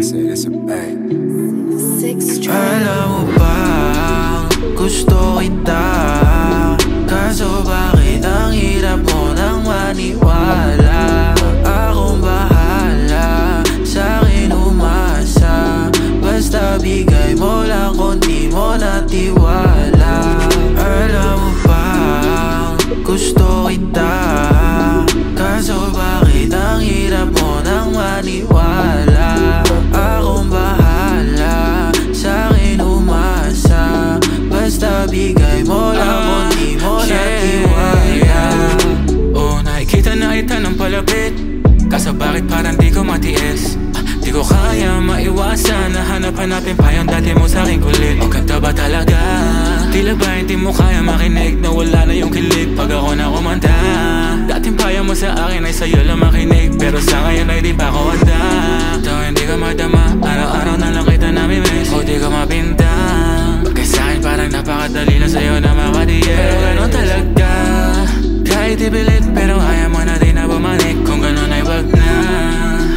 said it's a bang. Alam mo bang gusto kita, kaso bakit ang hirap mo nang maniwala? Akong bahala, sa'kin umasa, basta bigay mo lang konti mo na tiwala. Alam mo bang gusto kita, kaso bakit ang hirap mo nang maniwala? Akong bahala, sa'kin umasa, basta bigay mo lang konti mo na tiwala. Oh, nakikita na kita ng palapit, kaso bakit parang di ko matiis? Di ko kaya maiwasan na hanap-hanapin pa yung dati mo sa'king kulit. O ganda ba talaga? Tila ba hindi mo kaya makinig na wala na yung kilig pag ako na kumanta? Dating paya mo sa akin ay sa'yo lang makinig, pero sa ngayon ay di pa ako handa. Daw hindi ka madama, araw-araw na lang kita namimiss. O di ka mapinta, bagay sa'kin parang napakadali na sa'yo na makadiin. Pero ganon talaga, kahit ipilit pero ayaw mo na din na bumalik. Kung ganon ay wag na,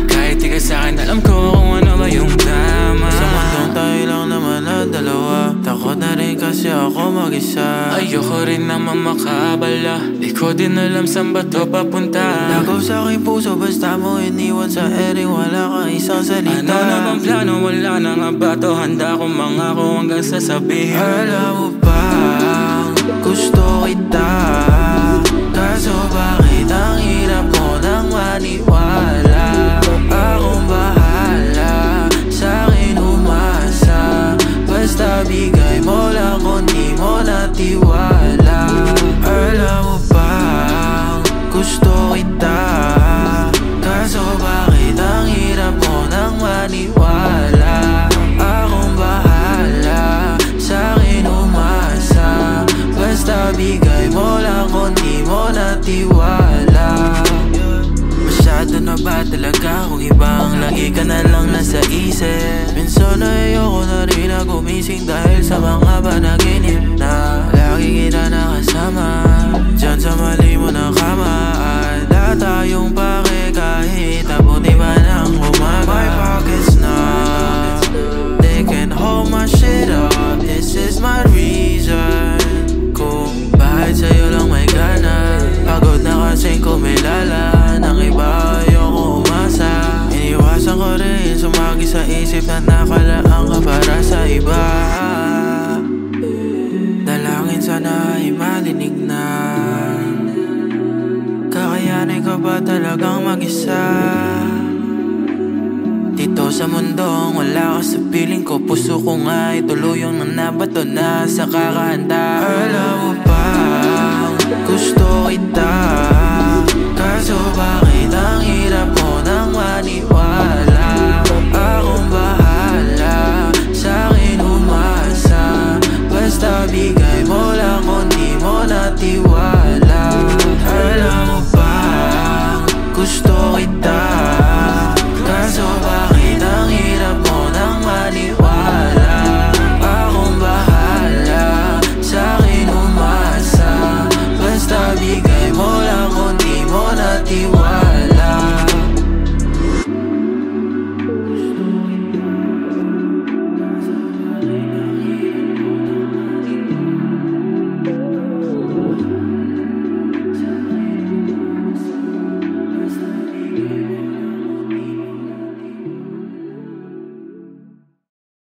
kahit di ka sa'kin alam ko kung ano ba yung tama. Sa mundong tayo lang naman na dalawa, takot na rin kasi ako mag-isa. Ayoko rin naman makaabala, di ko din alam saan ba to papunta. Lagaw sa'king puso basta mo iniwan sa ering wala kang isang salita. Ano na bang plano? Wala na nga ba to? Handa akong mangako hanggang sasabihin. Alam mo bang gusto kita, kaso bakit ang hirap mo nang maniwala? Akong bahala, sa'kin umasa, basta bigay mo lang konti mo na tiwala. Alam mo bang gusto kita, kaso bakit ang hirap mo nang maniwala? Akong bahala, sa'kin umasa, basta bigay mo lang konti mo na tiwala. Masyado na ba talaga kung ibang lagi ka na lang nasa isip? Minsan ay ayoko na rin na gumising dahil sa mga panaginip na lagi kita nakasama dyan sa mali mo na kama. Wala tayong pake kahit abuti ba ng umaga. My pockets na, they can hold my shit up. This is my reason kung bakit sa'yo lang may gana. Pagod na kasing kumilala ng iba, ayoko umasa. Iniwasan ko rin sumagi sa isip na nakalaan ka para sa iba. Dalangin sana ay malinig na, kakayanin ko ba talagang mag-isa? Dito sa mundong wala ka sa piling ko, puso ko nga ay tuluyong nanabato na sa kakanta. Alam mo bang gusto kita, kaso bakit ang hirap mo nang maniwala?